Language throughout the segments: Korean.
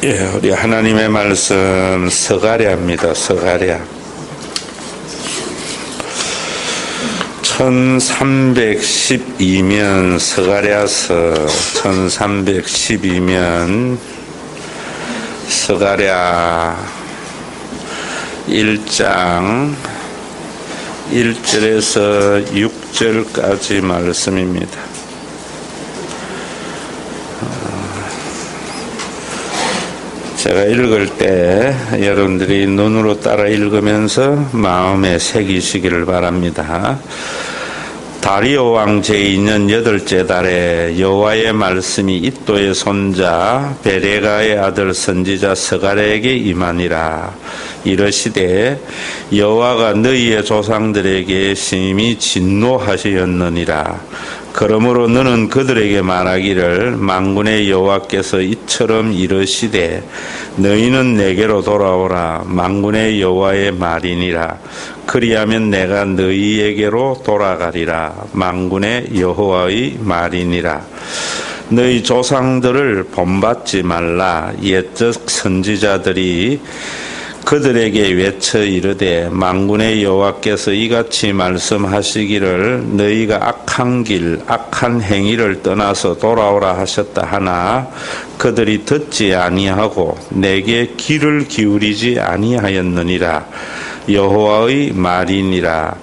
우리 하나님의 말씀 스가랴입니다. 스가랴 1312면 스가랴서 1312면 스가랴 1장 1절에서 6절까지 말씀입니다. 제가 읽을 때 여러분들이 눈으로 따라 읽으면서 마음에 새기시기를 바랍니다. 다리오 왕 제2년 8째 달에 여호와의 말씀이 iddo의 손자 베레가의 아들 선지자 스가랴에게 임하니라. 이르시되 여호와가 너희의 조상들에게 심히 진노하시었느니라. 그러므로 너는 그들에게 말하기를 만군의 여호와께서 이처럼 이르시되 너희는 내게로 돌아오라. 만군의 여호와의 말이니라. 그리하면 내가 너희에게로 돌아가리라. 만군의 여호와의 말이니라. 너희 조상들을 본받지 말라. 옛적 선지자들이 그들에게 외쳐 이르되 만군의 여호와께서 이같이 말씀하시기를 너희가 악한 길 악한 행위를 떠나서 돌아오라 하셨다 하나 그들이 듣지 아니하고 내게 귀를 기울이지 아니하였느니라. 여호와의 말이니라.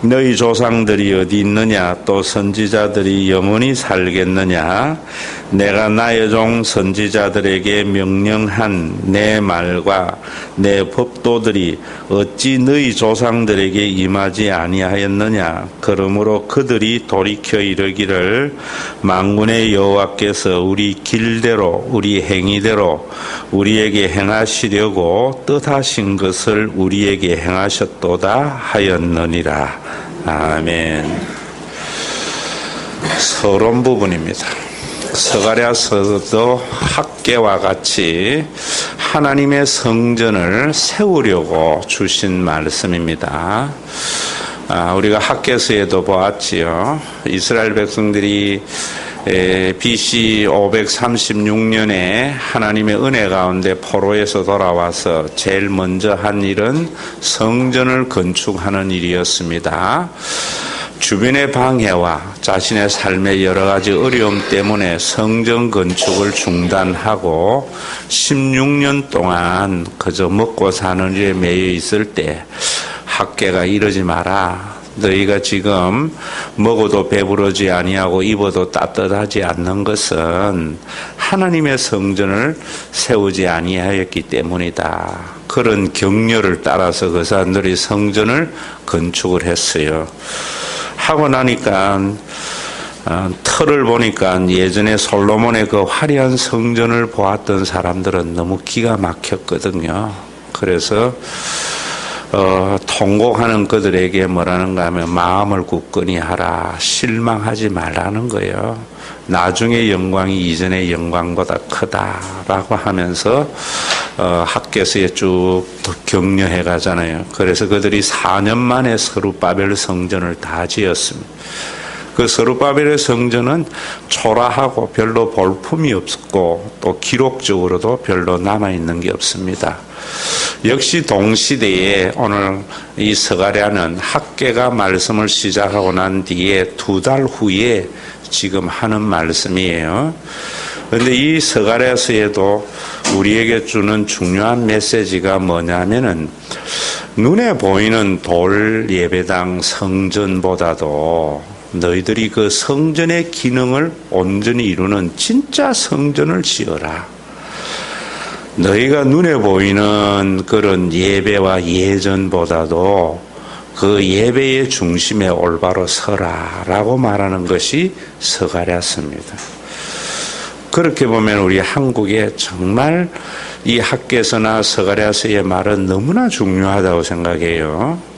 너희 조상들이 어디 있느냐? 또 선지자들이 영원히 살겠느냐? 내가 나의 종 선지자들에게 명령한 내 말과 내 법도들이 어찌 너희 조상들에게 임하지 아니하였느냐? 그러므로 그들이 돌이켜 이르기를 만군의 여호와께서 우리 길대로 우리 행위대로 우리에게 행하시려고 뜻하신 것을 우리에게 행하셨도다 하였느니라. 아멘. 서론 부분입니다. 스가랴서도 학계와 같이 하나님의 성전을 세우려고 주신 말씀입니다. 우리가 학계서에도 보았지요. 이스라엘 백성들이 BC 536년에 하나님의 은혜 가운데 포로에서 돌아와서 제일 먼저 한 일은 성전을 건축하는 일이었습니다. 주변의 방해와 자신의 삶의 여러 가지 어려움 때문에 성전 건축을 중단하고 16년 동안 그저 먹고 사는 일에 매여 있을 때 학계가 이러지 마라. 너희가 지금 먹어도 배부르지 아니하고 입어도 따뜻하지 않는 것은 하나님의 성전을 세우지 아니하였기 때문이다. 그런 격려를 따라서 그 사람들이 성전을 건축을 했어요. 하고 나니까 터를 보니까 예전에 솔로몬의 그 화려한 성전을 보았던 사람들은 너무 기가 막혔거든요. 그래서 통곡하는 그들에게 뭐라는가 하면 마음을 굳건히 하라. 실망하지 말라는 거예요. 나중의 영광이 이전의 영광보다 크다라고 하면서 학계서에 쭉 격려해 가잖아요. 그래서 그들이 4년 만에 스룹바벨 성전을 다 지었습니다. 그 스룹바벨의 성전은 초라하고 별로 볼품이 없었고 또 기록적으로도 별로 남아있는 게 없습니다. 역시 동시대에 오늘 이 스가랴는 학계가 말씀을 시작하고 난 뒤에 2달 후에 지금 하는 말씀이에요. 그런데 이 스가랴서에도 우리에게 주는 중요한 메시지가 뭐냐면은 눈에 보이는 돌 예배당 성전보다도 너희들이 그 성전의 기능을 온전히 이루는 진짜 성전을 지어라. 너희가 눈에 보이는 그런 예배와 예전보다도 그 예배의 중심에 올바로 서라라고 말하는 것이 스가랴서입니다. 그렇게 보면 우리 한국에 정말 이 학계서나 스가랴서의 말은 너무나 중요하다고 생각해요.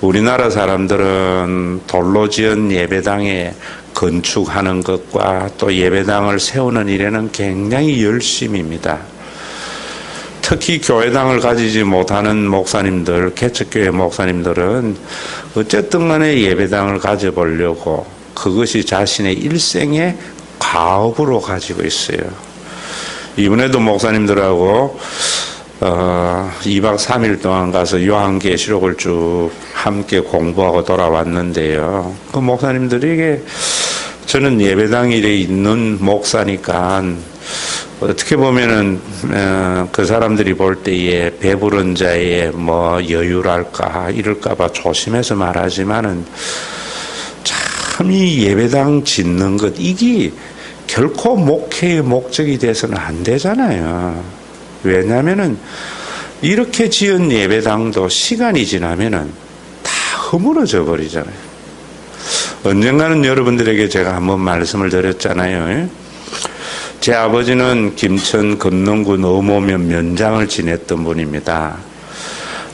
우리나라 사람들은 돌로 지은 예배당에 건축하는 것과 또 예배당을 세우는 일에는 굉장히 열심입니다. 특히 교회당을 가지지 못하는 목사님들, 개척교회 목사님들은 어쨌든 간에 예배당을 가져보려고 그것이 자신의 일생의 가업으로 가지고 있어요. 이번에도 목사님들하고 2박 3일 동안 가서 요한계시록을 쭉 함께 공부하고 돌아왔는데요. 그 목사님들에게 저는 예배당일에 있는 목사니까 어떻게 보면은 그 사람들이 볼 때에 배부른 자의 뭐 여유랄까 이럴까봐 조심해서 말하지만은 참 이 예배당 짓는 것 이게 결코 목회의 목적이 돼서는 안 되잖아요. 왜냐하면은 이렇게 지은 예배당도 시간이 지나면은 다 허물어져 버리잖아요. 언젠가는 여러분들에게 제가 한번 말씀을 드렸잖아요. 제 아버지는 김천 금농구 노모면 면장을 지냈던 분입니다.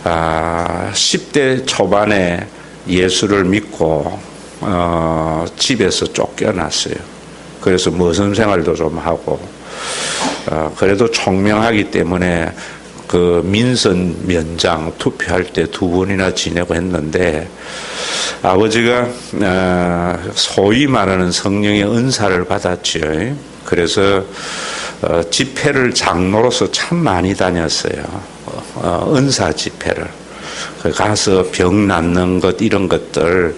10대 초반에 예수를 믿고 집에서 쫓겨났어요. 그래서 머슴 생활도 좀 하고 그래도 총명하기 때문에 그 민선 면장 투표할 때 2번이나 지내고 했는데 아버지가 소위 말하는 성령의 은사를 받았죠. 그래서 집회를 장로로서 참 많이 다녔어요. 은사 집회를. 가서 병 낫는 것 이런 것들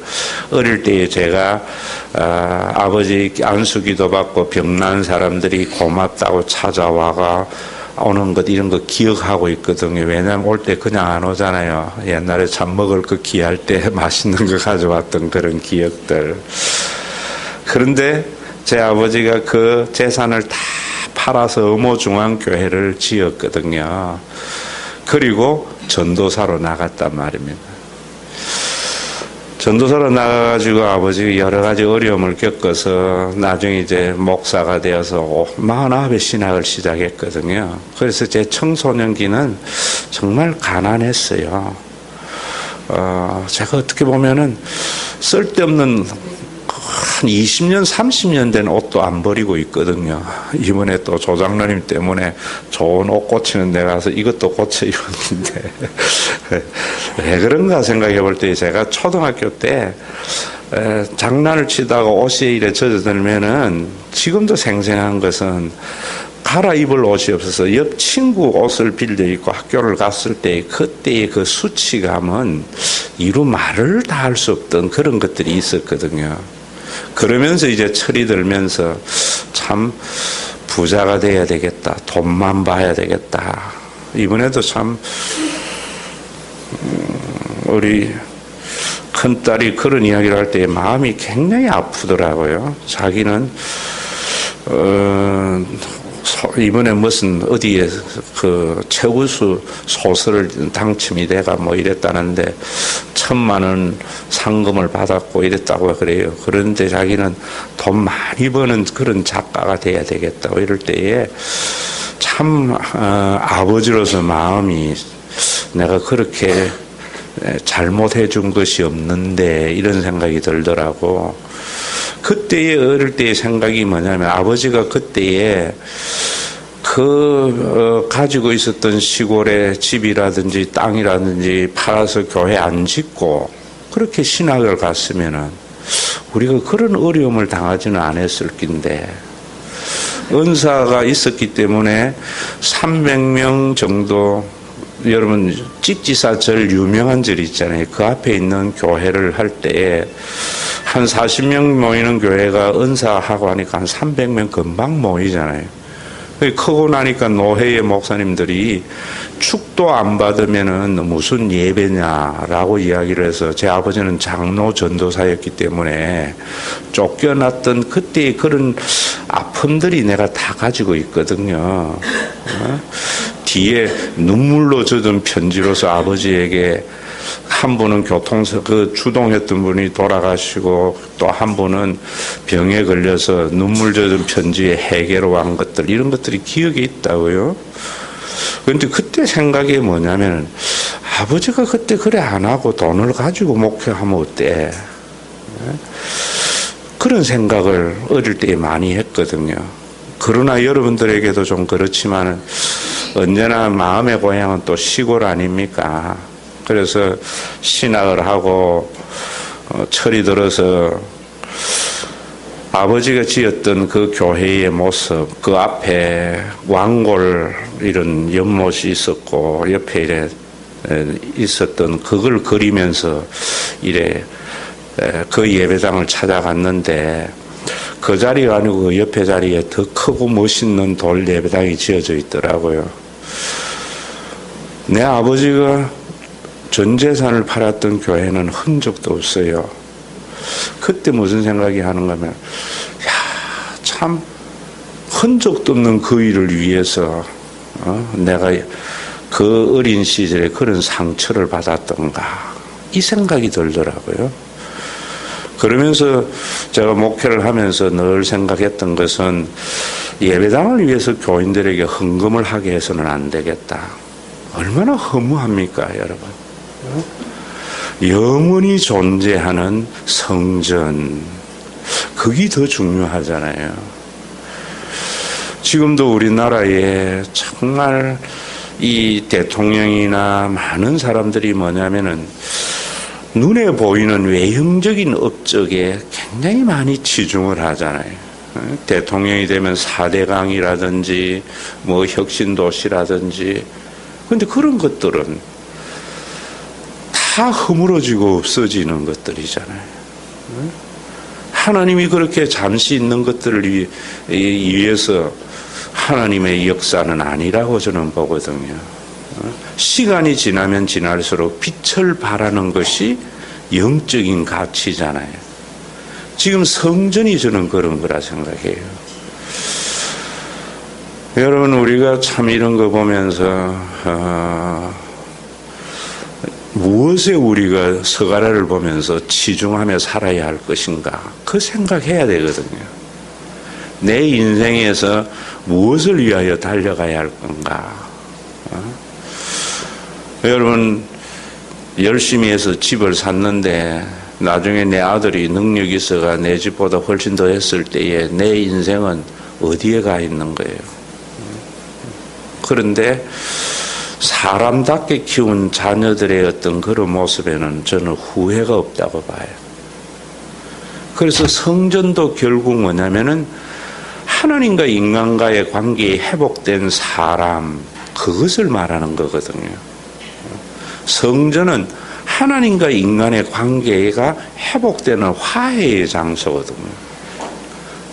어릴 때에 제가 아버지 안수기도 받고 병 난 사람들이 고맙다고 찾아와가 오는 것 이런 거 기억하고 있거든요. 왜냐하면 올 때 그냥 안 오잖아요. 옛날에 참 먹을 거 귀할 때 맛있는 거 가져왔던 그런 기억들. 그런데 제 아버지가 그 재산을 다 팔아서 어모중앙교회를 지었거든요. 그리고 전도사로 나갔단 말입니다. 전도사로 나가가지고 아버지가 여러 가지 어려움을 겪어서 나중에 이제 목사가 되어서 49에 신학을 시작했거든요. 그래서 제 청소년기는 정말 가난했어요. 제가 어떻게 보면은 쓸데없는 한 20년, 30년 된 옷도 안 버리고 있거든요. 이번에 또 조장로님 때문에 좋은 옷 고치는 데 가서 이것도 고쳐 입었는데 왜 그런가 생각해 볼 때 제가 초등학교 때 장난을 치다가 옷이 이래 젖어들면은 지금도 생생한 것은 갈아입을 옷이 없어서 옆 친구 옷을 빌려 입고 학교를 갔을 때 그때의 그 수치감은 이루 말을 다 할 수 없던 그런 것들이 있었거든요. 그러면서 이제 철이 들면서 참 부자가 돼야 되겠다. 돈만 봐야 되겠다. 이번에도 참 우리 큰딸이 그런 이야기를 할 때 마음이 굉장히 아프더라고요. 자기는 이번에 무슨 어디에 그 최우수 소설을 당첨이 돼가 뭐 이랬다는데 1,000만 원 상금을 받았고 이랬다고 그래요. 그런데 자기는 돈 많이 버는 그런 작가가 돼야 되겠다고 이럴 때에 참 아버지로서 마음이 내가 그렇게 잘못해 준 것이 없는데 이런 생각이 들더라고. 그때의 어릴 때의 생각이 뭐냐면 아버지가 그때에 가지고 있었던 시골의 집이라든지 땅이라든지 팔아서 교회 안 짓고 그렇게 신학을 갔으면은 우리가 그런 어려움을 당하지는 않았을 낀데 은사가 있었기 때문에 300명 정도 여러분 찍지사 절 유명한 절 있잖아요. 그 앞에 있는 교회를 할 때에 한 40명 모이는 교회가 은사하고 하니까 한 300명 금방 모이잖아요. 크고 나니까 노회의 목사님들이 축도 안 받으면은 무슨 예배냐라고 이야기를 해서 제 아버지는 장로 전도사였기 때문에 쫓겨났던 그때의 그런 아픔들이 내가 다 가지고 있거든요. 뒤에 눈물로 젖은 편지로서 아버지에게 한 분은 주동했던 분이 돌아가시고 또 한 분은 병에 걸려서 눈물 젖은 편지에 해계로 한 것들 이런 것들이 기억에 있다고요. 그런데 그때 생각이 뭐냐면 아버지가 그때 그래 안 하고 돈을 가지고 목회하면 어때? 그런 생각을 어릴 때 많이 했거든요. 그러나 여러분들에게도 좀 그렇지만 언제나 마음의 고향은 또 시골 아닙니까? 그래서 신학을 하고 철이 들어서 아버지가 지었던 그 교회의 모습, 그 앞에 왕골 이런 연못이 있었고 옆에 이래 있었던 그걸 그리면서 이래 그 예배당을 찾아갔는데 그 자리가 아니고 그 옆에 자리에 더 크고 멋있는 돌 예배당이 지어져 있더라고요. 내 아버지가 전 재산을 팔았던 교회는 흔적도 없어요. 그때 무슨 생각이 하는가 하면 참 흔적도 없는 그 일을 위해서 내가 그 어린 시절에 그런 상처를 받았던가 이 생각이 들더라고요. 그러면서 제가 목회를 하면서 늘 생각했던 것은 예배당을 위해서 교인들에게 헌금을 하게 해서는 안 되겠다. 얼마나 허무합니까, 여러분? 영원히 존재하는 성전, 그게 더 중요하잖아요. 지금도 우리나라에 정말 이 대통령이나 많은 사람들이 뭐냐면은 눈에 보이는 외형적인 업적에 굉장히 많이 치중을 하잖아요. 대통령이 되면 4대강이라든지 뭐 혁신도시라든지, 그런데 그런 것들은 다 허물어지고 없어지는 것들이잖아요. 하나님이 그렇게 잠시 있는 것들을 위해서 하나님의 역사는 아니라고 저는 보거든요. 시간이 지나면 지날수록 빛을 발하는 것이 영적인 가치잖아요. 지금 성전이 저는 그런 거라 생각해요. 여러분, 우리가 참 이런 거 보면서 무엇에 우리가 서가라를 보면서 치중하며 살아야 할 것인가, 그 생각해야 되거든요. 내 인생에서 무엇을 위하여 달려가야 할 건가. 여러분, 열심히 해서 집을 샀는데 나중에 내 아들이 능력이 있어가 내 집보다 훨씬 더 했을 때에 내 인생은 어디에 가 있는 거예요. 그런데 사람답게 키운 자녀들의 어떤 그런 모습에는 저는 후회가 없다고 봐요. 그래서 성전도 결국 뭐냐면은 하나님과 인간과의 관계에 회복된 사람, 그것을 말하는 거거든요. 성전은 하나님과 인간의 관계가 회복되는 화해의 장소거든요.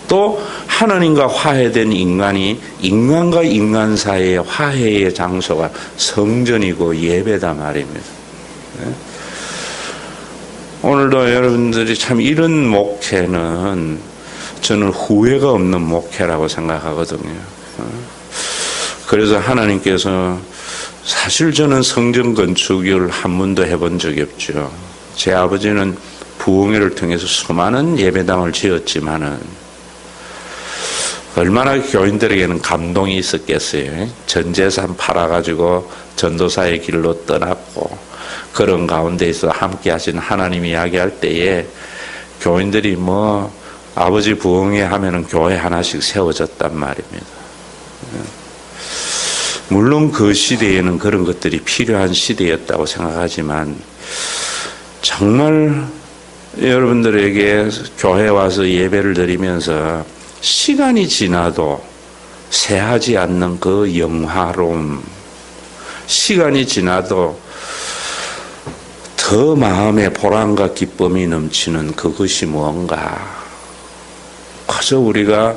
또 하나님과 화해된 인간이 인간과 인간 사이의 화해의 장소가 성전이고 예배다 말입니다. 오늘도 여러분들이 참 이런 목회는 저는 후회가 없는 목회라고 생각하거든요. 그래서 하나님께서, 사실 저는 성전 건축을 한 번도 해본 적이 없죠. 제 아버지는 부흥회를 통해서 수많은 예배당을 지었지만은 얼마나 교인들에게는 감동이 있었겠어요. 전 재산 팔아가지고 전도사의 길로 떠났고, 그런 가운데에서 함께 하신 하나님 이야기할 때에 교인들이 뭐 아버지 부흥회 하면은 교회 하나씩 세워졌단 말입니다. 물론 그 시대에는 그런 것들이 필요한 시대였다고 생각하지만, 정말 여러분들에게 교회 와서 예배를 드리면서 시간이 지나도 새하지 않는 그 영화로움, 시간이 지나도 더 마음에 보람과 기쁨이 넘치는 그것이 무언가. 그저 우리가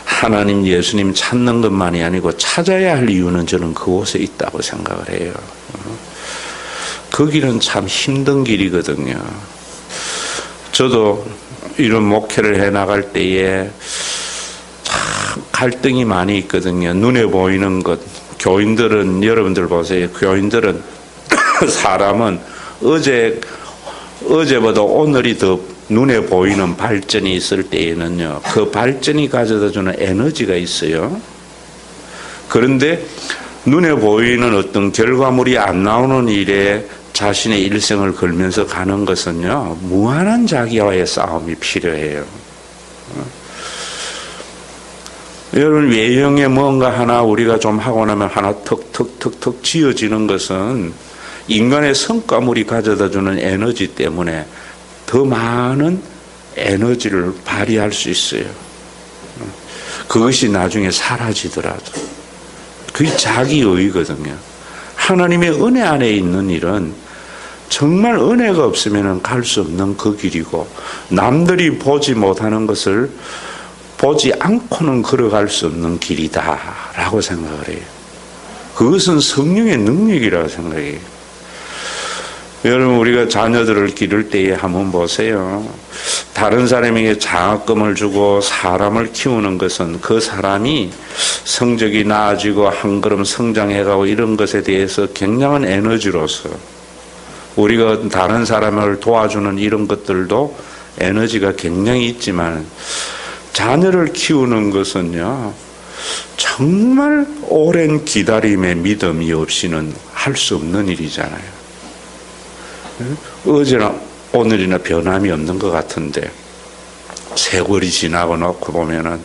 하나님, 예수님 찾는 것만이 아니고 찾아야 할 이유는 저는 그곳에 있다고 생각을 해요. 그 길은 참 힘든 길이거든요. 저도 이런 목회를 해나갈 때에 참 갈등이 많이 있거든요. 눈에 보이는 것, 교인들은, 여러분들 보세요. 교인들은 사람은 어제보다 오늘이 더 눈에 보이는 발전이 있을 때에는요, 그 발전이 가져다 주는 에너지가 있어요. 그런데 눈에 보이는 어떤 결과물이 안 나오는 일에 자신의 일생을 걸면서 가는 것은요, 무한한 자기와의 싸움이 필요해요. 여러분, 외형에 뭔가 하나 우리가 좀 하고 나면 하나 턱 지어지는 것은 인간의 성과물이 가져다 주는 에너지 때문에 더 많은 에너지를 발휘할 수 있어요. 그것이 나중에 사라지더라도 그게 자기의거든요. 하나님의 은혜 안에 있는 일은 정말 은혜가 없으면 갈 수 없는 그 길이고, 남들이 보지 못하는 것을 보지 않고는 걸어갈 수 없는 길이다라고 생각을 해요. 그것은 성령의 능력이라고 생각해요. 여러분, 우리가 자녀들을 기를 때에 한번 보세요. 다른 사람에게 장학금을 주고 사람을 키우는 것은 그 사람이 성적이 나아지고 한 걸음 성장해가고 이런 것에 대해서 굉장한 에너지로서, 우리가 다른 사람을 도와주는 이런 것들도 에너지가 굉장히 있지만, 자녀를 키우는 것은요, 정말 오랜 기다림의 믿음이 없이는 할 수 없는 일이잖아요. 어제나 오늘이나 변함이 없는 것 같은데, 세월이 지나고 놓고 보면은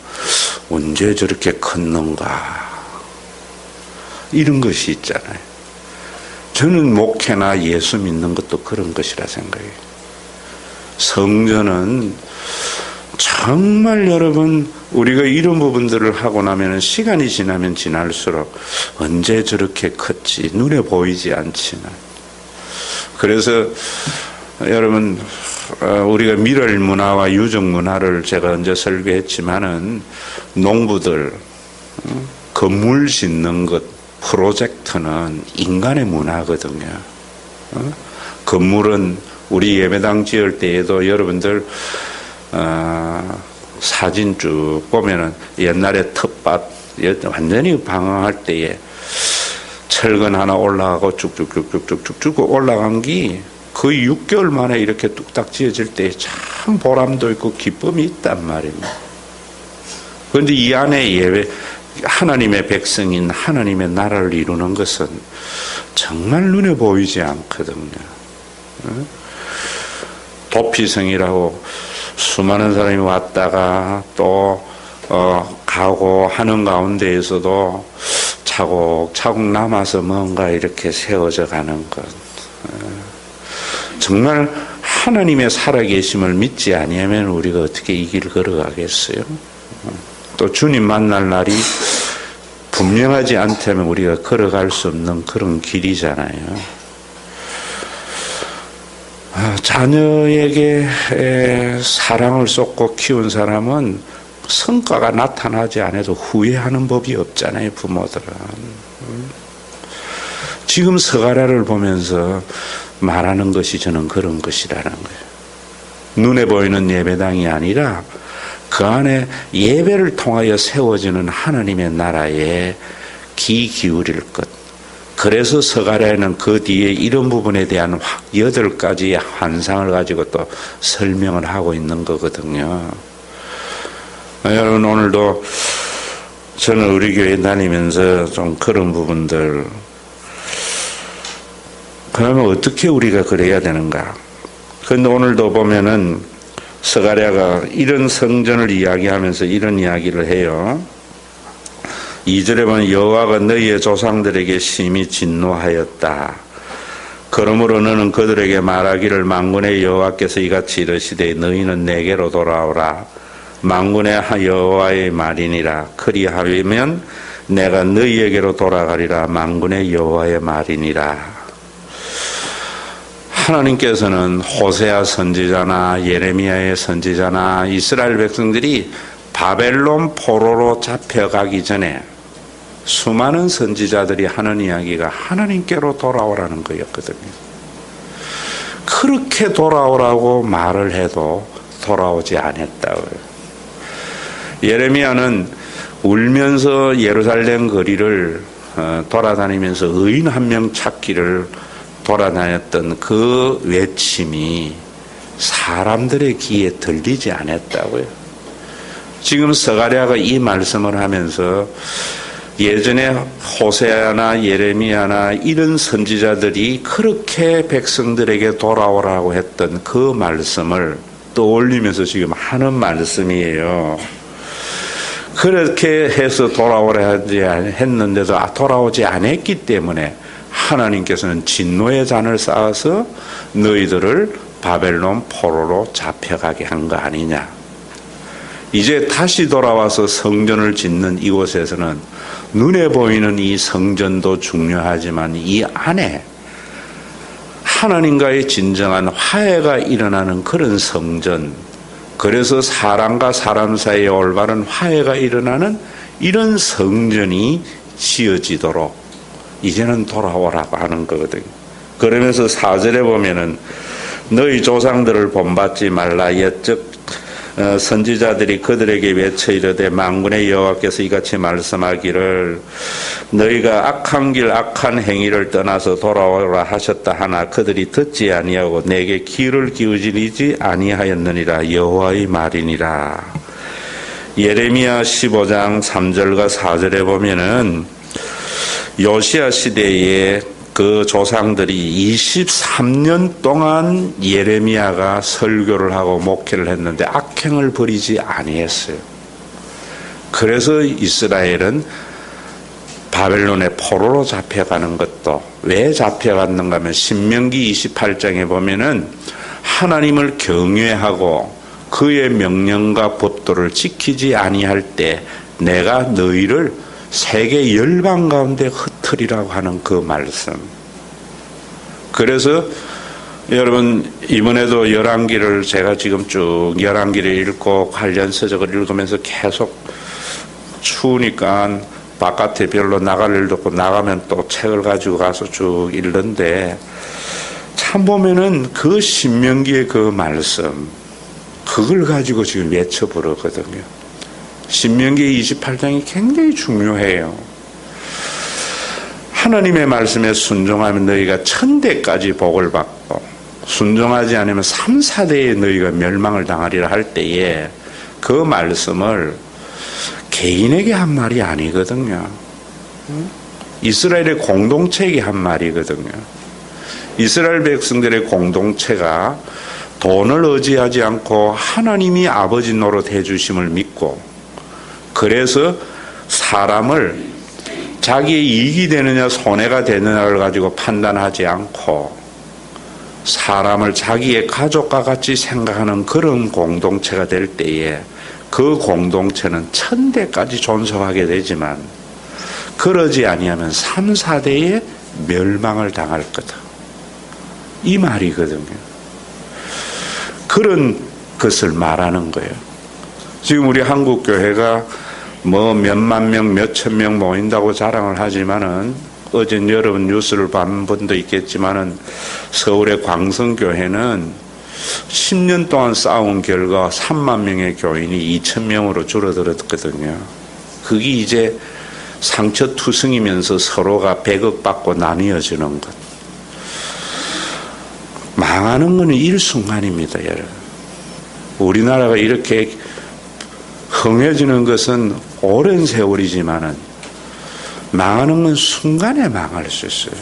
언제 저렇게 컸는가, 이런 것이 있잖아요. 저는 목회나 예수 믿는 것도 그런 것이라 생각해요. 성전은 정말 여러분, 우리가 이런 부분들을 하고 나면 시간이 지나면 지날수록 언제 저렇게 컸지 눈에 보이지 않지만, 그래서 여러분, 우리가 밀월 문화와 유적 문화를 제가 언제 설교했지만은, 농부들 건물 짓는 것 프로젝트는 인간의 문화거든요. 건물은 우리 예배당 지을 때에도 여러분들 사진 쭉 보면은 옛날에 텃밭 완전히 방황할 때에 철근 하나 올라가고 쭉쭉쭉쭉쭉쭉 올라간 게 거의 6개월 만에 이렇게 뚝딱 지어질 때 참 보람도 있고 기쁨이 있단 말입니다. 그런데 이 안에 하나님의 백성인 하나님의 나라를 이루는 것은 정말 눈에 보이지 않거든요. 도피성이라고 수많은 사람이 왔다가 또 가고 하는 가운데에서도 차곡차곡 남아서 뭔가 이렇게 세워져 가는 것, 정말 하나님의 살아계심을 믿지 아니하면 우리가 어떻게 이 길을 걸어가겠어요? 또 주님 만날 날이 분명하지 않다면 우리가 걸어갈 수 없는 그런 길이잖아요. 자녀에게 사랑을 쏟고 키운 사람은 성과가 나타나지 않아도 후회하는 법이 없잖아요, 부모들은. 지금 스가랴를 보면서 말하는 것이 저는 그런 것이라는 거예요. 눈에 보이는 예배당이 아니라 그 안에 예배를 통하여 세워지는 하나님의 나라에 귀 기울일 것. 그래서 스가랴에는 그 뒤에 이런 부분에 대한 8가지의 환상을 가지고 또 설명을 하고 있는 거거든요. 여러분, 오늘도 저는 우리 교회 다니면서 좀 그런 부분들, 그러면 어떻게 우리가 그래야 되는가? 그런데 오늘도 보면은 스가랴가 이런 성전을 이야기하면서 이런 이야기를 해요. 2절에 보면 여호와가 너희의 조상들에게 심히 진노하였다. 그러므로 너는 그들에게 말하기를, 만군의 여호와께서 이같이 이르시되 너희는 내게로 돌아오라. 만군의 여호와의 말이니라. 그리하면 내가 너희에게로 돌아가리라. 만군의 여호와의 말이니라. 하나님께서는 호세아 선지자나 예레미야의 선지자나 이스라엘 백성들이 바벨론 포로로 잡혀가기 전에 수많은 선지자들이 하는 이야기가 하나님께로 돌아오라는 거였거든요. 그렇게 돌아오라고 말을 해도 돌아오지 않았다고요. 예레미야는 울면서 예루살렘 거리를 돌아다니면서 의인 한 명 찾기를 돌아다녔던 그 외침이 사람들의 귀에 들리지 않았다고요. 지금 스가랴가 이 말씀을 하면서 예전에 호세아나 예레미야나 이런 선지자들이 그렇게 백성들에게 돌아오라고 했던 그 말씀을 떠올리면서 지금 하는 말씀이에요. 그렇게 해서 돌아오라 했는데도 돌아오지 않았기 때문에 하나님께서는 진노의 잔을 쌓아서 너희들을 바벨론 포로로 잡혀가게 한 거 아니냐. 이제 다시 돌아와서 성전을 짓는 이곳에서는 눈에 보이는 이 성전도 중요하지만 이 안에 하나님과의 진정한 화해가 일어나는 그런 성전, 그래서 사람과 사람 사이에 올바른 화해가 일어나는 이런 성전이 지어지도록 이제는 돌아오라고 하는 거거든요. 그러면서 4절에 보면은 너희 조상들을 본받지 말라. 옛적 선지자들이 그들에게 외쳐 이르되 만군의 여호와께서 이같이 말씀하기를 너희가 악한 길 악한 행위를 떠나서 돌아오라 하셨다 하나 그들이 듣지 아니하고 내게 귀를 기울이지 아니하였느니라. 여호와의 말이니라. 예레미야 15장 3절과 4절에 보면은 요시야 시대에 그 조상들이 23년 동안 예레미야가 설교를 하고 목회를 했는데 악행을 버리지 아니했어요. 그래서 이스라엘은 바벨론의 포로로 잡혀가는 것도 왜 잡혀갔는가 하면 신명기 28장에 보면은 하나님을 경외하고 그의 명령과 법도를 지키지 아니할 때 내가 너희를 세계 열방 가운데 흩으리라고 하는 그 말씀. 그래서 여러분 이번에도 열왕기를 제가 지금 쭉 열왕기를 읽고 관련 서적을 읽으면서 계속 추우니까 바깥에 별로 나갈 일도 없고 나가면 또 책을 가지고 가서 쭉 읽는데 참 보면은 그 신명기의 그 말씀 그걸 가지고 지금 외쳐보거든요. 신명기 28장이 굉장히 중요해요. 하나님의 말씀에 순종하면 너희가 천대까지 복을 받고 순종하지 않으면 3, 4대에 너희가 멸망을 당하리라 할 때에 그 말씀을 개인에게 한 말이 아니거든요. 이스라엘의 공동체에게 한 말이거든요. 이스라엘 백성들의 공동체가 돈을 의지하지 않고 하나님이 아버지 노릇 해주심을 믿고 그래서 사람을 자기의 이익이 되느냐 손해가 되느냐를 가지고 판단하지 않고 사람을 자기의 가족과 같이 생각하는 그런 공동체가 될 때에 그 공동체는 천대까지 존속하게 되지만 그러지 아니하면 3, 4대에 멸망을 당할 거다. 이 말이거든요. 그런 것을 말하는 거예요. 지금 우리 한국 교회가 뭐 몇만 명, 몇천 명 모인다고 자랑을 하지만은 어제 여러분 뉴스를 본 분도 있겠지만은 서울의 광성교회는 10년 동안 싸운 결과 3만 명의 교인이 2천 명으로 줄어들었거든요. 그게 이제 상처투성이면서 서로가 배급받고 나뉘어지는 것. 망하는 것은 일순간입니다, 여러분. 우리나라가 이렇게 흥해지는 것은 오랜 세월이지만은 망하는 건 순간에 망할 수 있어요.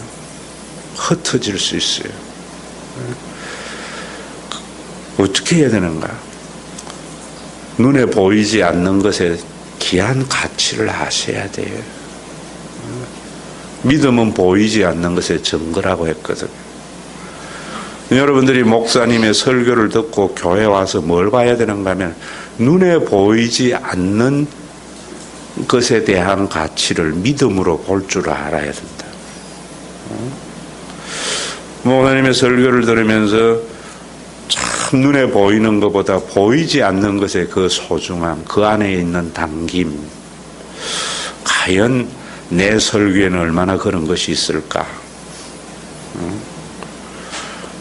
흩어질 수 있어요. 어떻게 해야 되는가? 눈에 보이지 않는 것에 귀한 가치를 아셔야 돼요. 믿음은 보이지 않는 것의 증거라고 했거든요. 여러분들이 목사님의 설교를 듣고 교회 와서 뭘 봐야 되는가 하면 눈에 보이지 않는 것에 대한 가치를 믿음으로 볼 줄 알아야 된다. 목사님의 설교를 들으면서 참 눈에 보이는 것보다 보이지 않는 것의 그 소중함, 그 안에 있는 담김, 과연 내 설교에는 얼마나 그런 것이 있을까?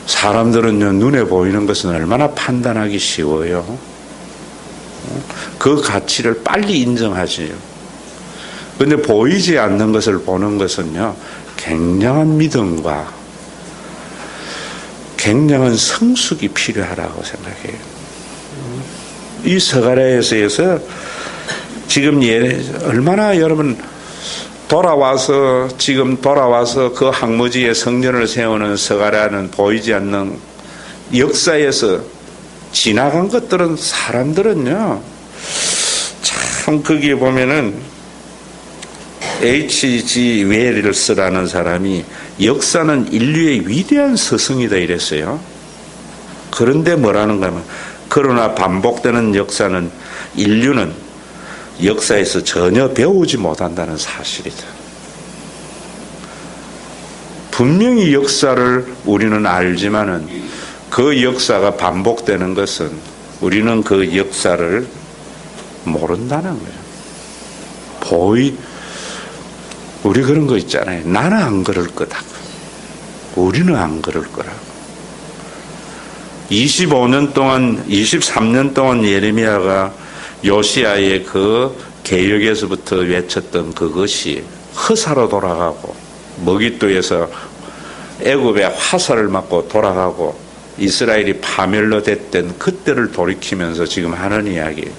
사람들은요, 눈에 보이는 것은 얼마나 판단하기 쉬워요. 그 가치를 빨리 인정하지요. 그런데 보이지 않는 것을 보는 것은요, 굉장한 믿음과 굉장한 성숙이 필요하다고 생각해요. 이 스가랴에서 지금 얼마나 여러분 지금 돌아와서 그 항무지에 성전을 세우는 스가랴는 보이지 않는 역사에서 지나간 것들은 사람들은요, 참 거기에 보면은 H.G. 웰스라는 사람이 역사는 인류의 위대한 스승이다 이랬어요. 그런데 뭐라는 거냐면, 그러나 반복되는 역사는 인류는 역사에서 전혀 배우지 못한다는 사실이다. 분명히 역사를 우리는 알지만은 그 역사가 반복되는 것은 우리는 그 역사를 모른다는 거예요. 우리 그런 거 있잖아요. 나는 안 그럴 거다. 우리는 안 그럴 거라고. 25년 동안, 23년 동안 예레미야가 요시야의 그 개혁에서부터 외쳤던 그것이 허사로 돌아가고, 먹잇도에서 애굽의 화살을 맞고 돌아가고 이스라엘이 파멸로 됐던 그때를 돌이키면서 지금 하는 이야기.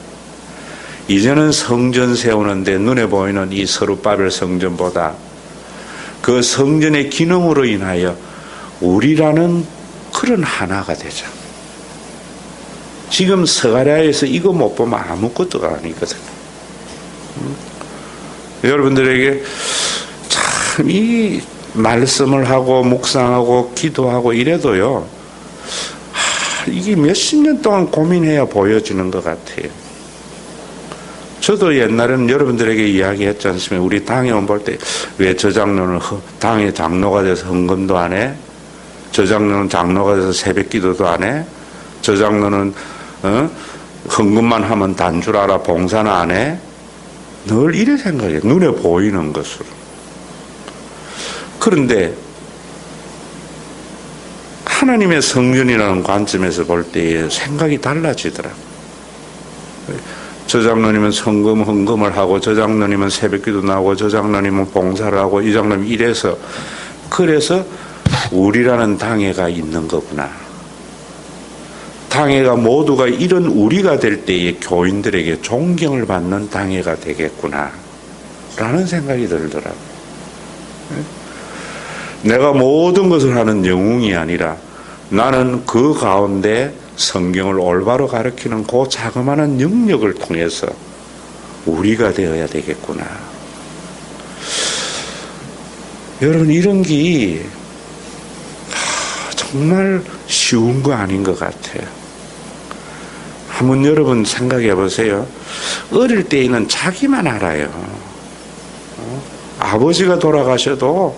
이제는 성전 세우는데 눈에 보이는 이 스룹바벨 성전보다 그 성전의 기능으로 인하여 우리라는 그런 하나가 되자. 지금 스가랴에서 이거 못 보면 아무것도가 아니거든요. 여러분들에게 참 이 말씀을 하고 묵상하고 기도하고 이래도요, 이게 몇십 년 동안 고민해야 보여지는 것 같아요. 저도 옛날에는 여러분들에게 이야기했지 않습니까? 우리 당에 볼 때 왜 저 장로는 당의 장로가 돼서 헌금도 안 해? 저 장로는 장로가 돼서 새벽 기도도 안 해? 저 장로는 헌금만 하면 단 줄 알아 봉사는 안 해? 늘 이래 생각해요. 눈에 보이는 것으로. 그런데 하나님의 성전이라는 관점에서 볼 때 생각이 달라지더라고요. 저 장로님은 성금 헌금을 하고, 저 장로님은 새벽기도 나오고, 저 장로님은 봉사를 하고, 이 장로님 이래서, 그래서 우리라는 당회가 있는 거구나. 당회가 모두가 이런 우리가 될 때에 교인들에게 존경을 받는 당회가 되겠구나 라는 생각이 들더라고요. 내가 모든 것을 하는 영웅이 아니라 나는 그 가운데 성경을 올바로 가르치는 그 자그마한 영역을 통해서 우리가 되어야 되겠구나. 여러분, 이런 게 정말 쉬운 거 아닌 것 같아요. 한번 여러분 생각해 보세요. 어릴 때에는 자기만 알아요. 아버지가 돌아가셔도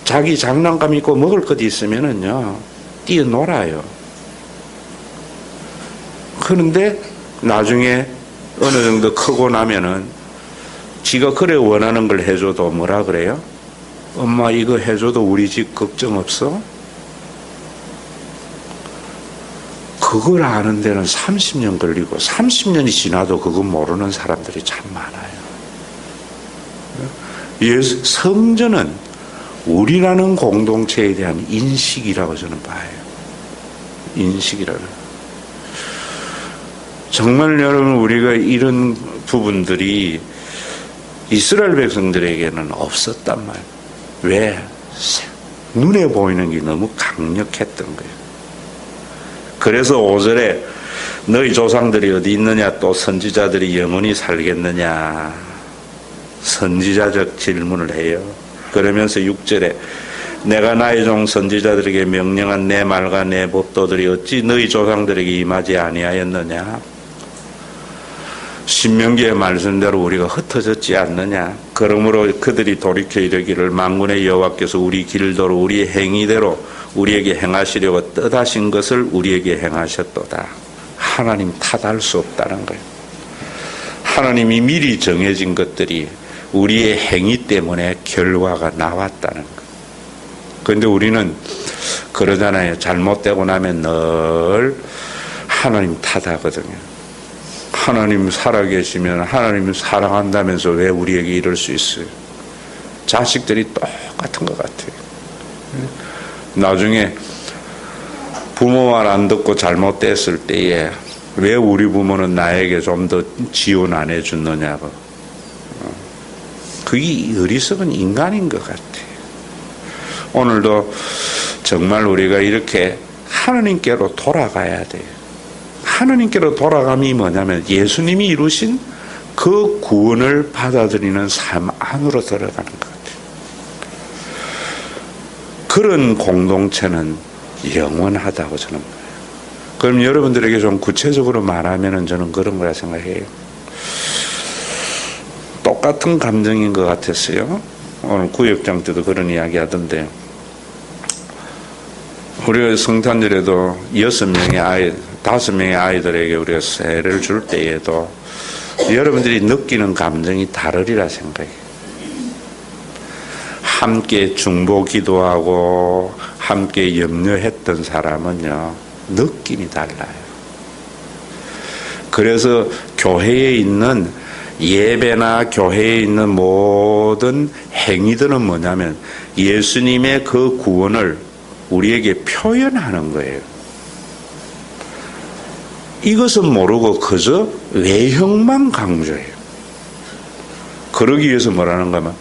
자기 장난감 있고 먹을 것 있으면은요, 뛰어놀아요. 그런데 나중에 어느 정도 크고 나면은 지가 그래 원하는 걸 해줘도 뭐라 그래요? 엄마 이거 해줘도 우리 집 걱정 없어? 그걸 아는 데는 30년 걸리고 30년이 지나도 그거 모르는 사람들이 참 많아요. 성전은 우리라는 공동체에 대한 인식이라고 저는 봐요. 인식이라는. 정말 여러분, 우리가 이런 부분들이 이스라엘 백성들에게는 없었단 말이에요. 왜? 눈에 보이는 게 너무 강력했던 거예요. 그래서 5절에 너희 조상들이 어디 있느냐, 또 선지자들이 영원히 살겠느냐, 선지자적 질문을 해요. 그러면서 6절에 내가 나의 종 선지자들에게 명령한 내 말과 내 법도들이 어찌 너희 조상들에게 임하지 아니하였느냐. 신명기의 말씀대로 우리가 흩어졌지 않느냐. 그러므로 그들이 돌이켜 이르기를 만군의 여호와께서 우리 길도로 우리 행위대로 우리에게 행하시려고 뜻하신 것을 우리에게 행하셨도다. 하나님 탓할 수 없다는 거예요. 하나님이 미리 정해진 것들이 우리의 행위 때문에 결과가 나왔다는 것. 그런데 우리는 그러잖아요. 잘못되고 나면 늘 하나님 탓하거든요. 하나님 살아계시면 하나님 사랑한다면서 왜 우리에게 이럴 수 있어요? 자식들이 똑같은 것 같아요. 나중에 부모 말 안 듣고 잘못됐을 때에 왜 우리 부모는 나에게 좀 더 지원 안 해주느냐고. 그게 어리석은 인간인 것 같아요. 오늘도 정말 우리가 이렇게 하나님께로 돌아가야 돼요. 하나님께로 돌아감이 뭐냐면 예수님이 이루신 그 구원을 받아들이는 삶 안으로 들어가는 것 같아요. 그런 공동체는 영원하다고 저는 봐요. 그럼 여러분들에게 좀 구체적으로 말하면은 저는 그런 거라 생각해요. 똑같은 감정인 것 같았어요. 오늘 구역장 때도 그런 이야기 하던데, 우리가 성탄절에도 5명의 아이들에게 우리가 세례를 줄 때에도 여러분들이 느끼는 감정이 다르리라 생각해요. 함께 중보 기도하고 함께 염려했던 사람은요, 느낌이 달라요. 그래서 교회에 있는 예배나 교회에 있는 모든 행위들은 뭐냐면 예수님의 그 구원을 우리에게 표현하는 거예요. 이것은 모르고 그저 외형만 강조해요. 그러기 위해서 뭐라는가 하면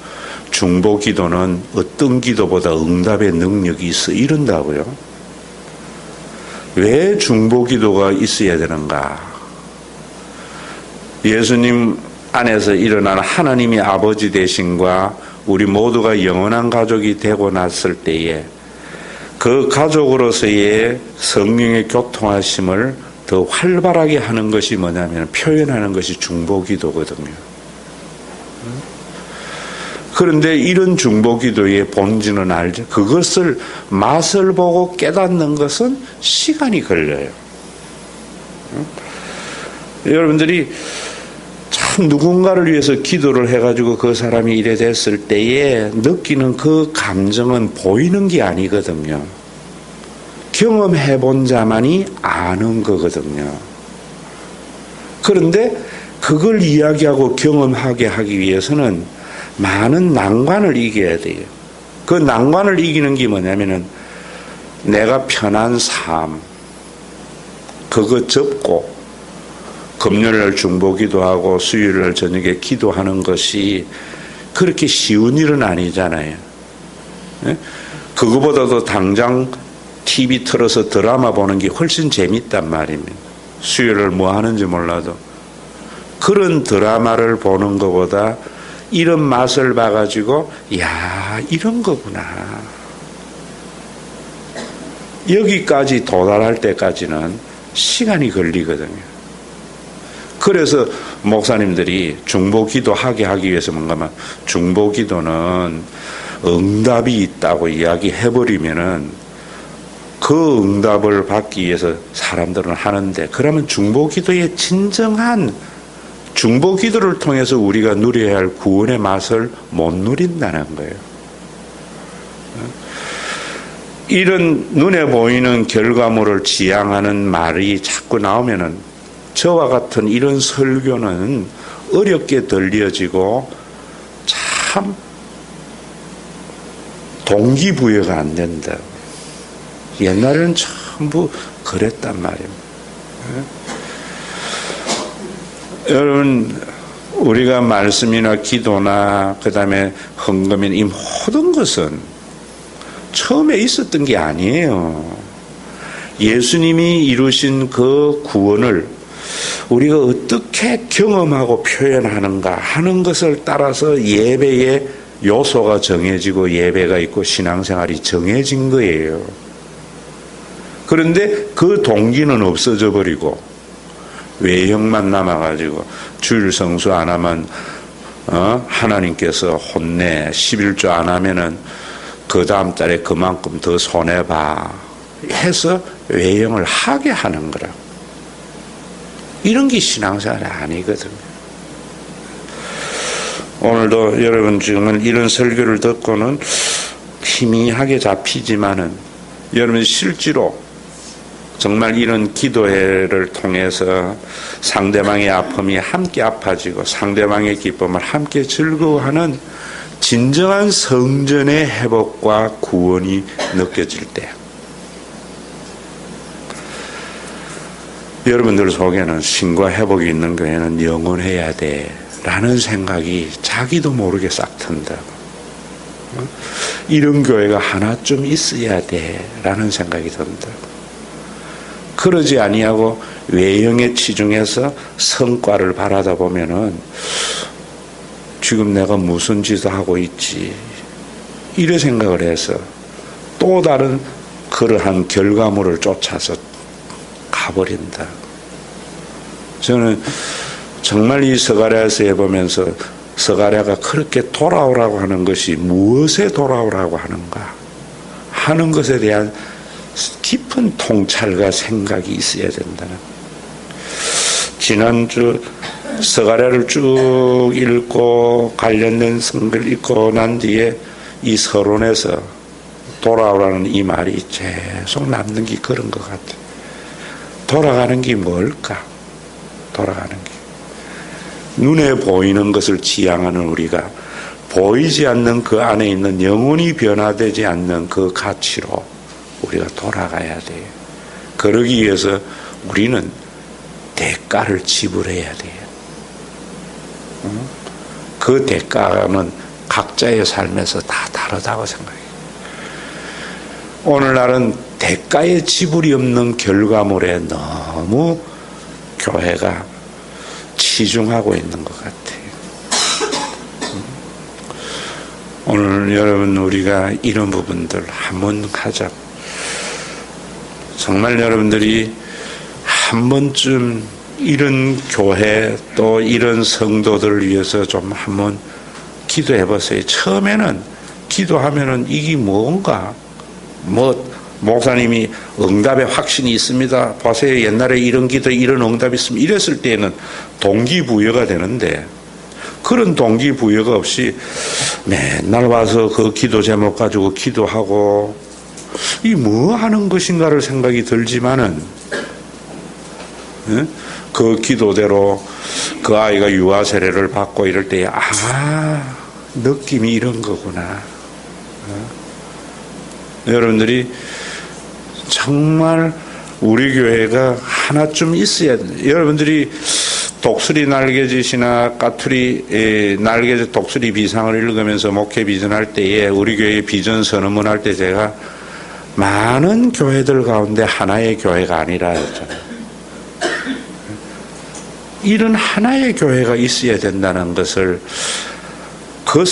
중보 기도는 어떤 기도보다 응답의 능력이 있어 이런다고요. 왜 중보 기도가 있어야 되는가? 예수님 안에서 일어나는 하나님의 아버지 되심과 우리 모두가 영원한 가족이 되고 났을 때에 그 가족으로서의 성령의 교통하심을 더 활발하게 하는 것이 뭐냐면 표현하는 것이 중보 기도거든요. 그런데 이런 중보 기도의 본질은 알죠. 그것을 맛을 보고 깨닫는 것은 시간이 걸려요. 여러분들이 참 누군가를 위해서 기도를 해가지고 그 사람이 이래 됐을 때에 느끼는 그 감정은 보이는 게 아니거든요. 경험해 본 자만이 아는 거거든요. 그런데 그걸 이야기하고 경험하게 하기 위해서는 많은 난관을 이겨야 돼요. 그 난관을 이기는 게 뭐냐면은 내가 편한 삶, 그거 접고 금요일날 중보 기도하고 수요일날 저녁에 기도하는 것이 그렇게 쉬운 일은 아니잖아요. 그거보다도 당장 TV 틀어서 드라마 보는 게 훨씬 재밌단 말입니다. 수요일날 뭐 하는지 몰라도. 그런 드라마를 보는 것보다 이런 맛을 봐가지고 야 이런 거구나. 여기까지 도달할 때까지는 시간이 걸리거든요. 그래서 목사님들이 중보기도 하게 하기 위해서 뭔가 하면 중보기도는 응답이 있다고 이야기해버리면은 그 응답을 받기 위해서 사람들은 하는데, 그러면 중보기도의 진정한 중보기도를 통해서 우리가 누려야 할 구원의 맛을 못 누린다는 거예요. 이런 눈에 보이는 결과물을 지향하는 말이 자꾸 나오면은 저와 같은 이런 설교는 어렵게 들려지고 참 동기부여가 안 된다. 옛날에는 전부 그랬단 말입니다. 여러분, 우리가 말씀이나 기도나 그 다음에 헌금이나 이 모든 것은 처음에 있었던 게 아니에요. 예수님이 이루신 그 구원을 우리가 어떻게 경험하고 표현하는가 하는 것을 따라서 예배의 요소가 정해지고 예배가 있고 신앙생활이 정해진 거예요. 그런데 그 동기는 없어져 버리고 외형만 남아가지고 주일 성수 안 하면 하나님께서 혼내, 11조 안 하면은 그 다음 달에 그만큼 더 손해봐 해서 외형을 하게 하는 거라. 이런 게 신앙생활이 아니거든요. 오늘도 여러분 지금은 이런 설교를 듣고는 희미하게 잡히지만은 여러분 실제로 정말 이런 기도회를 통해서 상대방의 아픔이 함께 아파지고 상대방의 기쁨을 함께 즐거워하는 진정한 성전의 회복과 구원이 느껴질 때 여러분들 속에는 신과 회복이 있는 교회는 영원해야 돼 라는 생각이 자기도 모르게 싹 든다. 이런 교회가 하나쯤 있어야 돼 라는 생각이 든다. 그러지 아니하고 외형에 치중해서 성과를 바라다 보면은 지금 내가 무슨 짓을 하고 있지 이런 생각을 해서 또 다른 그러한 결과물을 쫓아서 가버린다. 저는 정말 이 스가랴서에 보면서 스가랴가 그렇게 돌아오라고 하는 것이 무엇에 돌아오라고 하는가 하는 것에 대한 깊은 통찰과 생각이 있어야 된다는. 지난주 스가랴를 쭉 읽고 관련된 성경을 읽고 난 뒤에 이 서론에서 돌아오라는 이 말이 계속 남는 게 그런 것 같아요. 돌아가는 게 뭘까? 돌아가는 게. 눈에 보이는 것을 지향하는 우리가 보이지 않는 그 안에 있는 영원히 변화되지 않는 그 가치로 우리가 돌아가야 돼요. 그러기 위해서 우리는 대가를 지불해야 돼요. 그 대가는 각자의 삶에서 다 다르다고 생각해요. 오늘날은 대가의 지불이 없는 결과물에 너무 교회가 치중하고 있는 것 같아요. 오늘 여러분 우리가 이런 부분들 한번 하자. 정말 여러분들이 한 번쯤 이런 교회 또 이런 성도들을 위해서 좀 한번 기도해 보세요. 처음에는 기도하면은 이게 뭔가 목사님이 응답에 확신이 있습니다. 보세요. 옛날에 이런 기도에 이런 응답이 있으면 이랬을 때에는 동기부여가 되는데 그런 동기부여가 없이 맨날 와서 그 기도 제목 가지고 기도하고 이 뭐 하는 것인가를 생각이 들지만은 그 기도대로 그 아이가 유아 세례를 받고 이럴 때에 느낌이 이런 거구나. 여러분들이 정말 우리 교회가 하나쯤 있어야 돼요. 여러분들이 독수리 날개짓이나 까투리 날개짓 독수리 비상을 읽으면서 목회 비전할 때에 우리 교회 비전 선언문 할 때 제가 많은 교회들 가운데 하나의 교회가 아니라 했잖아요. 이런 하나의 교회가 있어야 된다는 것을 그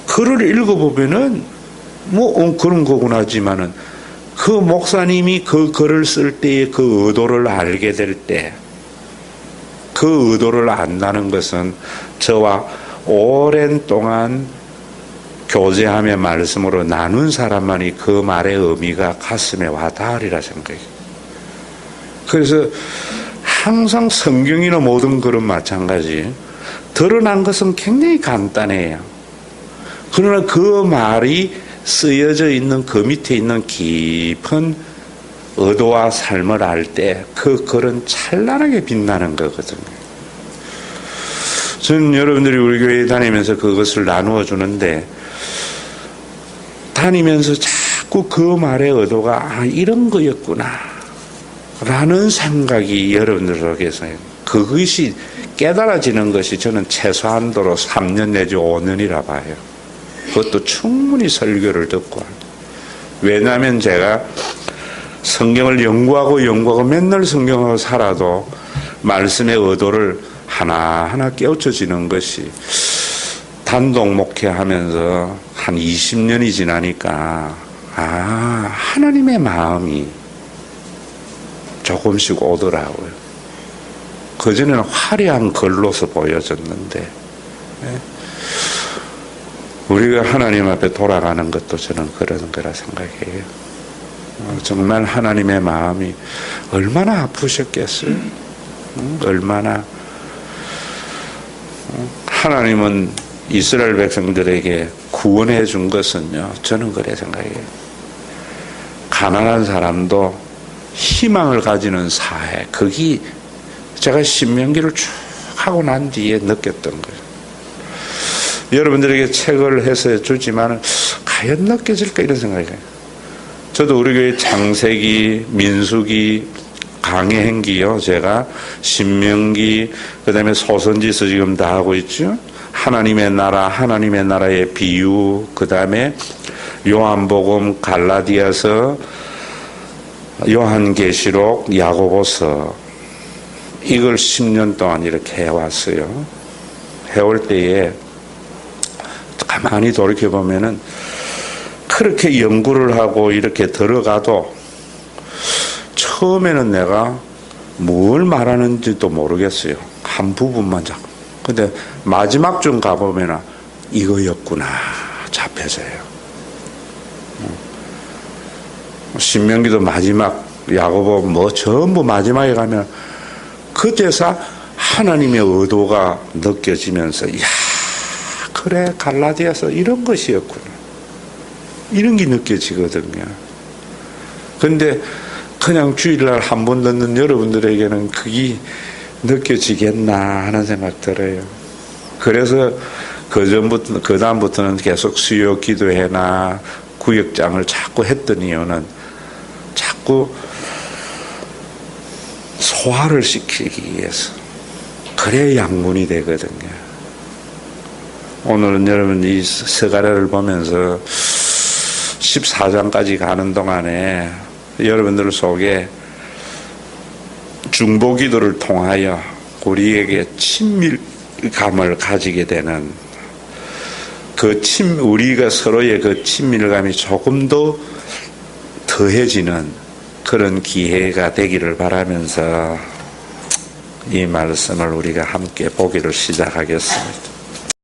글을 읽어보면은 그런 거구나 하지만은 그 목사님이 그 글을 쓸 때의 그 의도를 알게 될 때 그 의도를 안다는 것은 저와 오랜 동안 교제하며 말씀으로 나눈 사람만이 그 말의 의미가 가슴에 와닿으리라 생각해요. 그래서 항상 성경이나 모든 글은 마찬가지 드러난 것은 굉장히 간단해요. 그러나 그 말이 쓰여져 있는 그 밑에 있는 깊은 의도와 삶을 알 때 그 글은 찬란하게 빛나는 거거든요. 저는 여러분들이 우리 교회에 다니면서 그것을 나누어 주는데 다니면서 자꾸 그 말의 의도가 이런 거였구나 라는 생각이 여러분들 속에서 그것이 깨달아지는 것이 저는 최소한도로 3년 내지 5년이라 봐요. 그것도 충분히 설교를 듣고. 왜냐하면 제가 성경을 연구하고 맨날 성경을 살아도 말씀의 의도를 하나하나 깨우쳐지는 것이 단독 목회하면서 한 20년이 지나니까 하나님의 마음이 조금씩 오더라고요. 그전에는 화려한 글로서 보여졌는데 우리가 하나님 앞에 돌아가는 것도 저는 그런 거라 생각해요. 정말 하나님의 마음이 얼마나 아프셨겠어요? 얼마나. 하나님은 이스라엘 백성들에게 구원해 준 것은요, 저는 그래 생각해요. 가난한 사람도 희망을 가지는 사회, 그게 제가 신명기를 쭉 하고 난 뒤에 느꼈던 거예요. 여러분들에게 책을 해서 주지만 과연 느껴질까 이런 생각이에요. 저도 우리 교회 창세기, 민수기, 강해행기요. 제가 신명기, 그 다음에 소선지서 지금 다 하고 있죠. 하나님의 나라, 하나님의 나라의 비유, 그 다음에 요한복음, 갈라디아서, 요한계시록, 야고보서, 이걸 10년 동안 이렇게 해왔어요. 해올 때에 가만히 돌이켜보면은 그렇게 연구를 하고 이렇게 들어가도 처음에는 내가 뭘 말하는지도 모르겠어요. 한 부분만 잡고. 근데 마지막 좀 가보면 이거였구나 잡혀져요. 신명기도 마지막 야고보 뭐 전부 마지막에 가면 그때서 하나님의 의도가 느껴지면서 야 그래 갈라디아서 이런 것이었구나 이런 게 느껴지거든요. 근데 그냥 주일날 한 번 듣는 여러분들에게는 그게 느껴지겠나 하는 생각 들어요. 그래서 그 다음부터는 계속 수요 기도회나 구역장을 자꾸 했던 이유는 자꾸 소화를 시키기 위해서. 그래야 양분이 되거든요. 오늘은 여러분 이 스가랴를 보면서 14장까지 가는 동안에 여러분들 속에 중보기도를 통하여 우리에게 친밀감을 가지게 되는 우리가 서로의 그 친밀감이 조금 더 더해지는 그런 기회가 되기를 바라면서 이 말씀을 우리가 함께 보기를 시작하겠습니다.